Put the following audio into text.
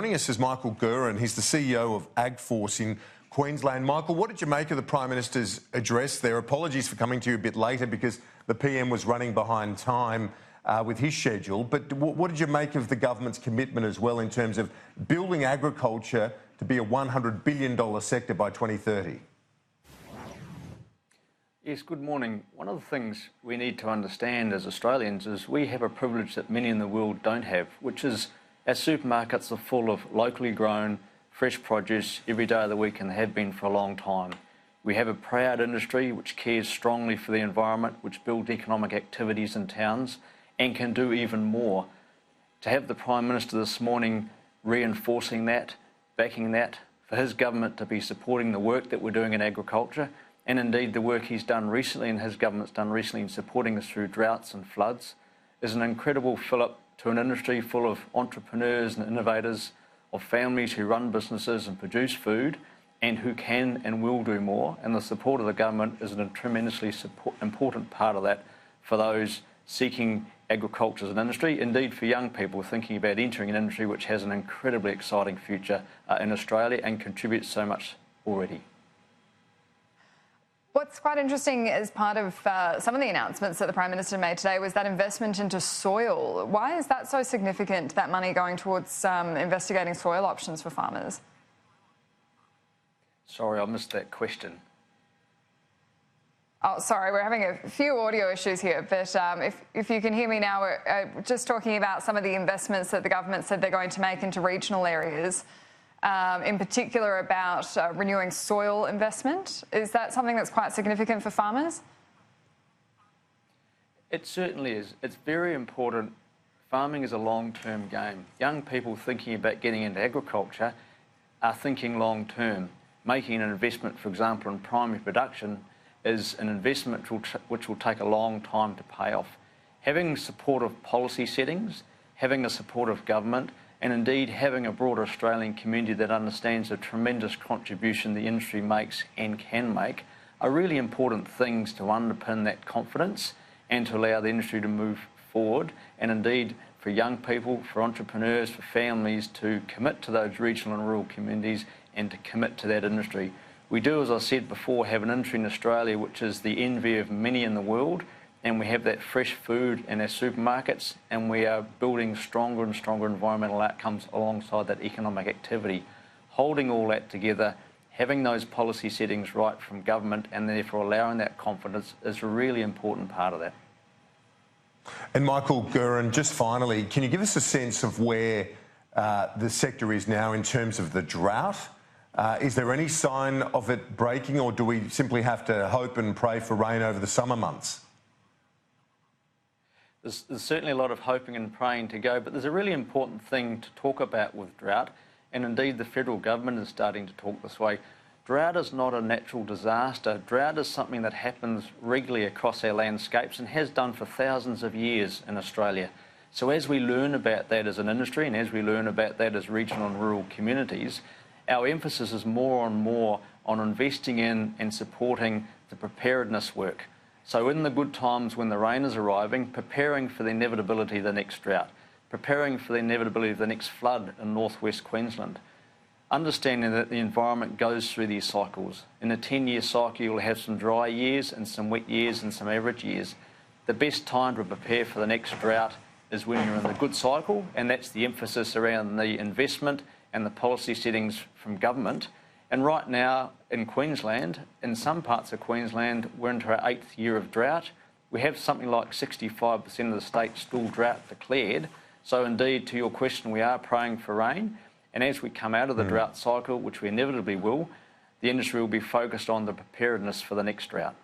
Joining us is Michael Guerin. He's the CEO of AgForce in Queensland. Michael, what did you make of the Prime Minister's address there? Apologies for coming to you a bit later because the PM was running behind time with his schedule. But what did you make of the government's commitment as well in terms of building agriculture to be a $100 billion sector by 2030? Yes, good morning. One of the things we need to understand as Australians is we have a privilege that many in the world don't have, which is our supermarkets are full of locally grown, fresh produce every day of the week, and they have been for a long time. We have a proud industry which cares strongly for the environment, which builds economic activities in towns and can do even more. To have the Prime Minister this morning reinforcing that, backing that, for his government to be supporting the work that we're doing in agriculture, and indeed the work he's done recently and his government's done recently in supporting us through droughts and floods, is an incredible fill-up to an industry full of entrepreneurs and innovators, of families who run businesses and produce food and who can and will do more. And the support of the government is a tremendously important part of that for those seeking agriculture as an industry, indeed for young people thinking about entering an industry which has an incredibly exciting future in Australia and contributes so much already. What's quite interesting as part of some of the announcements that the Prime Minister made today was that investment into soil. Why is that so significant, that money going towards investigating soil options for farmers? Sorry, I missed that question. Oh, sorry, we're having a few audio issues here, but if you can hear me now, we're just talking about some of the investments that the government said they're going to make into regional areas. In particular about renewing soil investment. Is that something that's quite significant for farmers? It certainly is. It's very important. Farming is a long-term game. Young people thinking about getting into agriculture are thinking long-term. Making an investment, for example, in primary production is an investment which will take a long time to pay off. Having supportive policy settings, having the support of government, and indeed having a broader Australian community that understands the tremendous contribution the industry makes and can make are really important things to underpin that confidence and to allow the industry to move forward, and indeed for young people, for entrepreneurs, for families to commit to those regional and rural communities and to commit to that industry. We do, as I said before, have an industry in Australia which is the envy of many in the world, and we have that fresh food in our supermarkets, and we are building stronger and stronger environmental outcomes alongside that economic activity. Holding all that together, having those policy settings right from government and therefore allowing that confidence is a really important part of that. And Michael Guerin, just finally, can you give us a sense of where the sector is now in terms of the drought? Is there any sign of it breaking, or do we simply have to hope and pray for rain over the summer months? There's certainly a lot of hoping and praying to go, but there's a really important thing to talk about with drought, and indeed the federal government is starting to talk this way. Drought is not a natural disaster. Drought is something that happens regularly across our landscapes and has done for thousands of years in Australia. So as we learn about that as an industry and as we learn about that as regional and rural communities, our emphasis is more and more on investing in and supporting the preparedness work. So in the good times when the rain is arriving, preparing for the inevitability of the next drought, preparing for the inevitability of the next flood in northwest Queensland, understanding that the environment goes through these cycles. In a 10-year cycle, you'll have some dry years and some wet years and some average years. The best time to prepare for the next drought is when you're in the good cycle, and that's the emphasis around the investment and the policy settings from government. And right now in Queensland, in some parts of Queensland, we're into our 8th year of drought. We have something like 65% of the state still drought declared. So indeed, to your question, we are praying for rain. And as we come out of the drought cycle, which we inevitably will, the industry will be focused on the preparedness for the next drought.